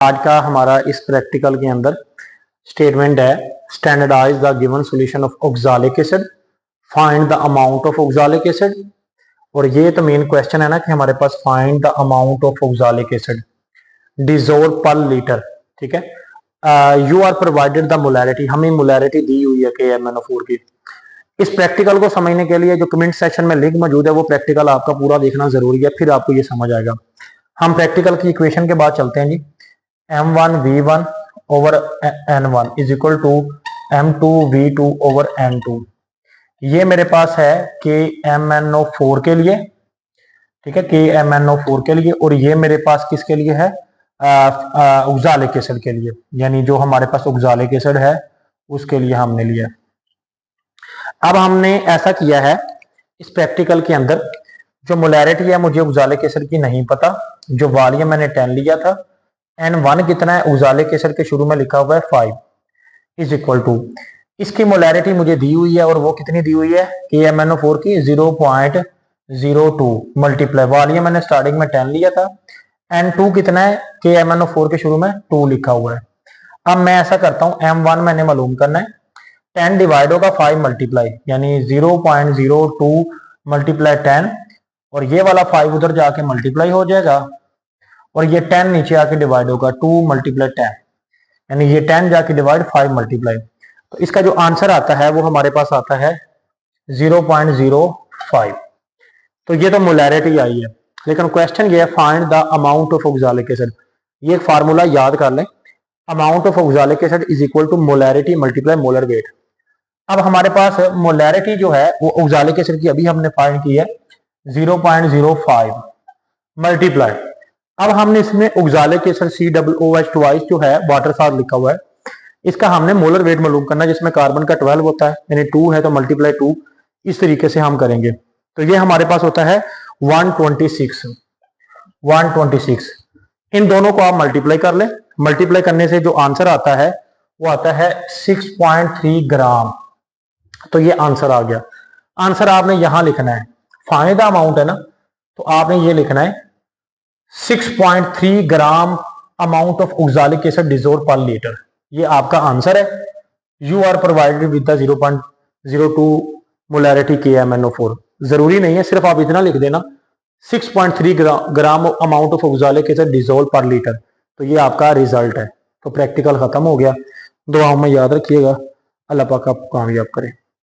आज का हमारा इस प्रैक्टिकल के अंदर स्टेटमेंट है standardise the given solution of oxalic acid, find the amount of oxalic acid. और ये तो मेन क्वेश्चन है ना कि हमारे पास find the amount of oxalic acid dissolve per litre. ठीक है, you are provided the molarity, हमें मोलैरिटी दी हुई है KMnO4 की। इस प्रैक्टिकल को समझने के लिए जो कमेंट सेक्शन में लिंक मौजूद है वो प्रैक्टिकल आपका पूरा देखना जरूरी है, फिर आपको ये समझ आएगा। हम प्रैक्टिकल की इक्वेशन के बाद चलते हैं जी। M1V1 over N1 is equal to M2V2 over N2। ये मेरे पास है KMnO4 के लिए, ठीक है, KMnO4 के लिए। और ये मेरे पास किसके लिए है? ऑक्सैलिक एसिड के लिए, यानी जो हमारे पास ऑक्सैलिक एसिड है उसके लिए हमने लिया। अब हमने ऐसा किया है इस प्रैक्टिकल के अंदर, जो मोलैरिटी है मुझे ऑक्सैलिक एसिड की नहीं पता, जो वॉल्यूम मैंने 10 लिया था, N1 कितना है, ऑक्सैलिक एसिड के शुरू में लिखा हुआ है 5 इज इक्वल टू, इसकी मोलैरिटी मुझे दी हुई है और वो कितनी दी हुई है KMnO4 की 0.02 मल्टीप्लाई, वॉल्यूम मैंने स्टार्टिंग में 10 लिया था, N2 कितना है, KMnO4 के शुरू में 2 लिखा हुआ है। अब मैं ऐसा करता हूं, M1 मैंने मालूम करना है, 10 डिवाइड होगा 5 मल्टीप्लाई, यानी 0.02 मल्टीप्लाई 10, और ये वाला 5 उधर जाके मल्टीप्लाई हो जाएगा, और ये 10 नीचे आके डिवाइड होगा 2 मल्टीप्लाई 10, यानी ये 10 जाके डिवाइड 5 मल्टीप्लाई। तो इसका जो आंसर आता है वो हमारे पास आता है 0.05। तो ये तो मोलैरिटी आई है, लेकिन क्वेश्चन ये है find the amount of oxalic acid. ये एक फार्मूला याद कर लें, amount of oxalic acid is equal to molarity multiply molar weight. अब हमारे पास मोलैरिटी जो है वो ऑक्सैलिक एसिड की अभी हमने फाइंड की है 0.05 मल्टीप्लाई, अब हमने इसमें ऑक्सैलिक एसिड COOH ट्वाइस जो है वाटर साथ लिखा हुआ है, इसका हमने मोलर वेट मालूम करना है, जिसमें कार्बन का 12 होता है, यानी 2 है तो मल्टीप्लाई 2, इस तरीके से हम करेंगे। तो ये हमारे पास होता है 126। इन दोनों को आप मल्टीप्लाई कर लें, मल्टीप्लाई करने से जो आंसर आता है वो आता है 6.3 ग्राम। तो ये आंसर आ गया। आंसर आपने यहां लिखना है, फाइंड द अमाउंट है ना, तो आपने ये लिखना है 6.3 gram amount of oxalic acid dissolve per litre. ये आपका आंसर है। You are provided with the 0.02 molarity KMnO4। जरूरी नहीं है, सिर्फ आप इतना लिख देना 6.3 gram amount of oxalic acid dissolve per litre, तो ये आपका रिजल्ट है। तो प्रैक्टिकल खत्म हो गया। दुआओं में याद रखिएगा, अल्लाह पाक आपको कामयाब करे।